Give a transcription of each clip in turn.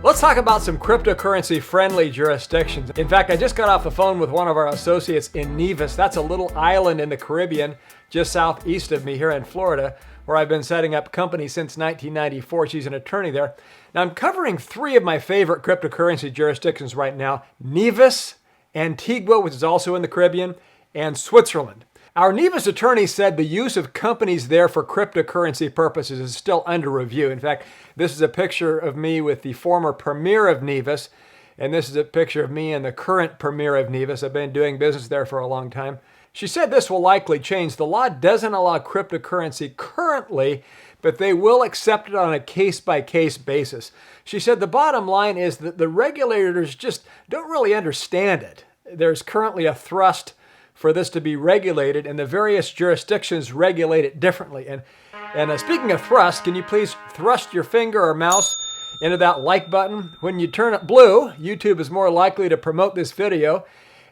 Let's talk about some cryptocurrency-friendly jurisdictions. In fact, I just got off the phone with one of our associates in Nevis. That's a little island in the Caribbean, just southeast of me here in Florida, where I've been setting up companies since 1994. She's an attorney there. Now, I'm covering three of my favorite cryptocurrency jurisdictions right now: Nevis, Antigua, which is also in the Caribbean, and Switzerland. Our Nevis attorney said the use of companies there for cryptocurrency purposes is still under review. In fact, this is a picture of me with the former premier of Nevis, and this is a picture of me and the current premier of Nevis. I've been doing business there for a long time. She said this will likely change. The law doesn't allow cryptocurrency currently, but they will accept it on a case-by-case basis. She said the bottom line is that the regulators just don't really understand it. There's currently a thrust for this to be regulated, and the various jurisdictions regulate it differently. And speaking of thrust, can you please thrust your finger or mouse into that like button? When you turn it blue, YouTube is more likely to promote this video.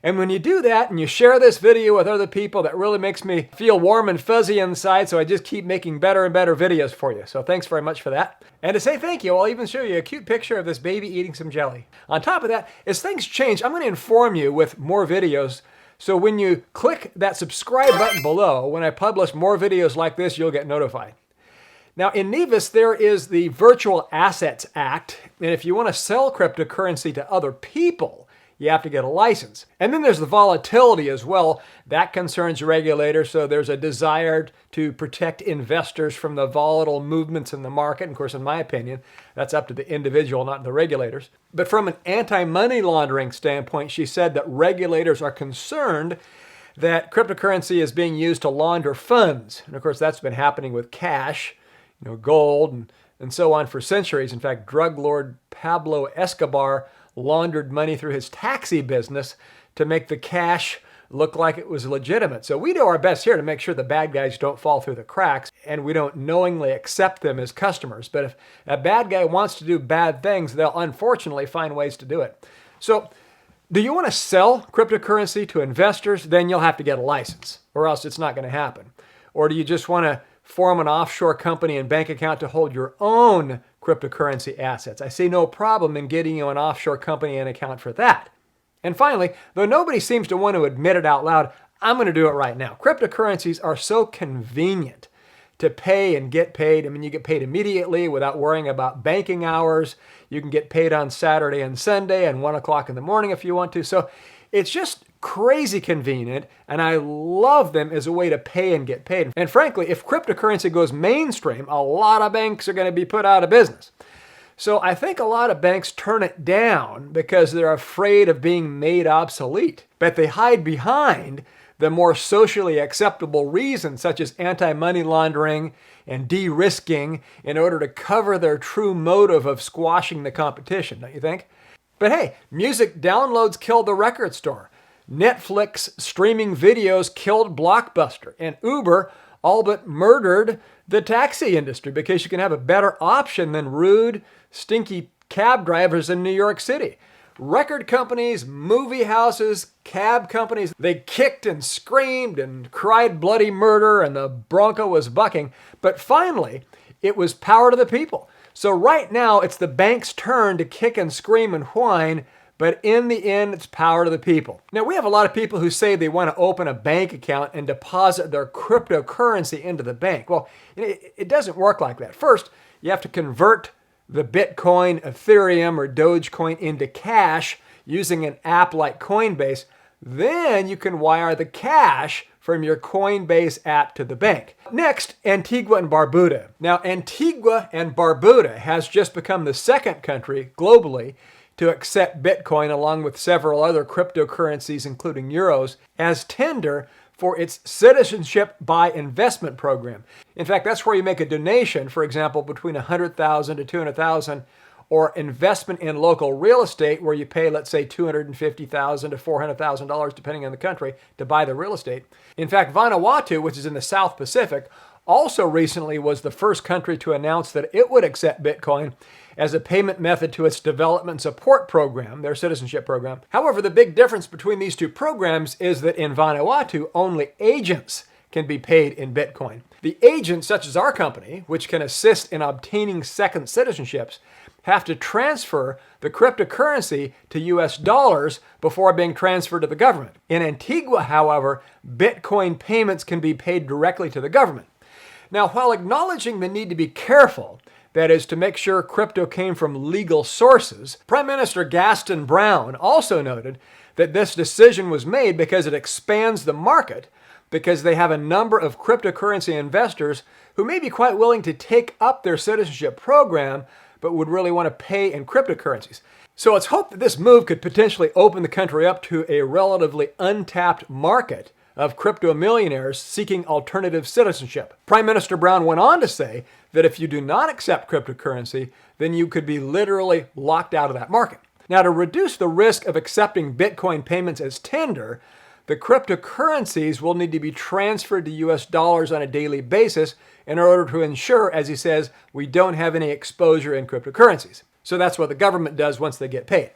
And when you do that and you share this video with other people, that really makes me feel warm and fuzzy inside, so I just keep making better and better videos for you. So thanks very much for that. And to say thank you, I'll even show you a cute picture of this baby eating some jelly. On top of that, as things change, I'm going to inform you with more videos. So when you click that subscribe button below, when I publish more videos like this, you'll get notified. Now in Nevis, there is the Virtual Assets Act, and if you want to sell cryptocurrency to other people, you have to get a license. And then there's the volatility as well. That concerns regulators, so there's a desire to protect investors from the volatile movements in the market. And of course, in my opinion, that's up to the individual, not the regulators. But from an anti-money laundering standpoint, she said that regulators are concerned that cryptocurrency is being used to launder funds. And of course, that's been happening with cash, gold, and so on for centuries. In fact, drug lord Pablo Escobar laundered money through his taxi business to make the cash look like it was legitimate. So we do our best here to make sure the bad guys don't fall through the cracks, and we don't knowingly accept them as customers. But if a bad guy wants to do bad things, they'll unfortunately find ways to do it. So do you want to sell cryptocurrency to investors? Then you'll have to get a license, or else it's not going to happen. Or do you just want to form an offshore company and bank account to hold your own cryptocurrency assets? I see no problem in getting you an offshore company and account for that. And finally, though nobody seems to want to admit it out loud, I'm going to do it right now. Cryptocurrencies are so convenient to pay and get paid. I mean, you get paid immediately without worrying about banking hours. You can get paid on Saturday and Sunday and 1 o'clock in the morning if you want to. So it's just crazy convenient, and I love them as a way to pay and get paid. And frankly, if cryptocurrency goes mainstream, a lot of banks are going to be put out of business. So I think a lot of banks turn it down because they're afraid of being made obsolete. But they hide behind the more socially acceptable reasons, such as anti-money laundering and de-risking, in order to cover their true motive of squashing the competition, don't you think? But hey, music downloads killed the record store. Netflix streaming videos killed Blockbuster, and Uber all but murdered the taxi industry because you can have a better option than rude, stinky cab drivers in New York City. Record companies, movie houses, cab companies, they kicked and screamed and cried bloody murder, and the Bronco was bucking. But finally, it was power to the people. So right now, it's the bank's turn to kick and scream and whine, but in the end, it's power to the people. Now, we have a lot of people who say they want to open a bank account and deposit their cryptocurrency into the bank. Well, it doesn't work like that. First, you have to convert the Bitcoin, Etherium, or Dogecoin into cash using an app like Coinbase. Then you can wire the cash from your Coinbase app to the bank. Next, Antigua and Barbuda. Now, Antigua and Barbuda has just become the second country globally to accept Bitcoin, along with several other cryptocurrencies, including euros, as tender for its Citizenship by Investment program. In fact, that's where you make a donation, for example, between $100,000 to $200,000, or investment in local real estate where you pay, let's say, $250,000 to $400,000, depending on the country, to buy the real estate. In fact, Vanuatu, which is in the South Pacific, also recently was the first country to announce that it would accept Bitcoin as a payment method to its development support program, their citizenship program. However, the big difference between these two programs is that in Vanuatu, only agents can be paid in Bitcoin. The agents, such as our company, which can assist in obtaining second citizenships, have to transfer the cryptocurrency to US dollars before being transferred to the government. In Antigua, however, Bitcoin payments can be paid directly to the government. Now, while acknowledging the need to be careful, that is, to make sure crypto came from legal sources, Prime Minister Gaston Brown also noted that this decision was made because it expands the market, because they have a number of cryptocurrency investors who may be quite willing to take up their citizenship program, but would really want to pay in cryptocurrencies. So it's hoped that this move could potentially open the country up to a relatively untapped market of crypto millionaires seeking alternative citizenship. Prime Minister Brown went on to say that if you do not accept cryptocurrency, then you could be literally locked out of that market. Now, to reduce the risk of accepting Bitcoin payments as tender, the cryptocurrencies will need to be transferred to US dollars on a daily basis in order to ensure, as he says, we don't have any exposure in cryptocurrencies. So that's what the government does once they get paid.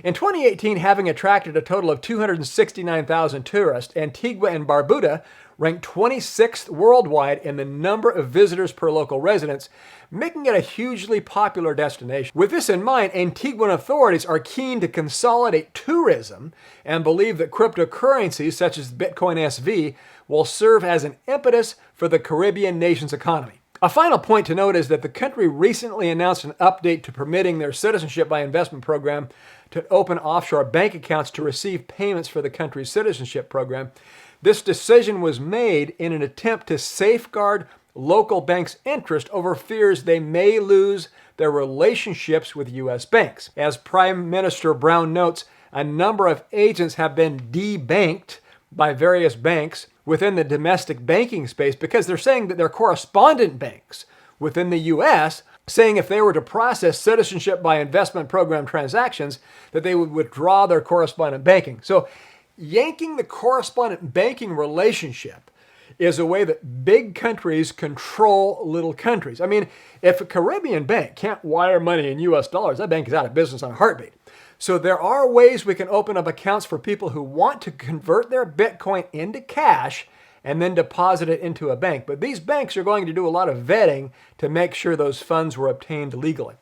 In 2018, having attracted a total of 269,000 tourists, Antigua and Barbuda ranked 26th worldwide in the number of visitors per local residents, making it a hugely popular destination. With this in mind, Antiguan authorities are keen to consolidate tourism and believe that cryptocurrencies such as Bitcoin SV will serve as an impetus for the Caribbean nation's economy. A final point to note is that the country recently announced an update to permitting their Citizenship by Investment program to open offshore bank accounts to receive payments for the country's citizenship program. This decision was made in an attempt to safeguard local banks' interest over fears they may lose their relationships with U.S. banks. As Prime Minister Brown notes, a number of agents have been debanked by various banks within the domestic banking space because they're saying that they're correspondent banks within the U.S., saying if they were to process Citizenship by Investment program transactions, that they would withdraw their correspondent banking. So yanking the correspondent banking relationship is a way that big countries control little countries. I mean, if a Caribbean bank can't wire money in US dollars, that bank is out of business on a heartbeat. So there are ways we can open up accounts for people who want to convert their Bitcoin into cash and then deposit it into a bank. But these banks are going to do a lot of vetting to make sure those funds were obtained legally.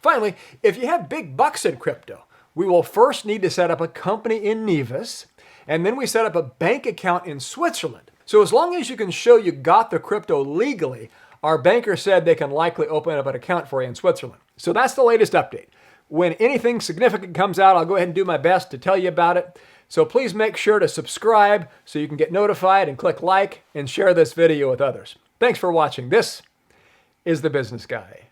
Finally, if you have big bucks in crypto, we will first need to set up a company in Nevis, and then we set up a bank account in Switzerland. So as long as you can show you got the crypto legally, our banker said they can likely open up an account for you in Switzerland. So that's the latest update. When anything significant comes out, I'll go ahead and do my best to tell you about it. So please make sure to subscribe so you can get notified, and click like and share this video with others. Thanks for watching. This is The Business Guy.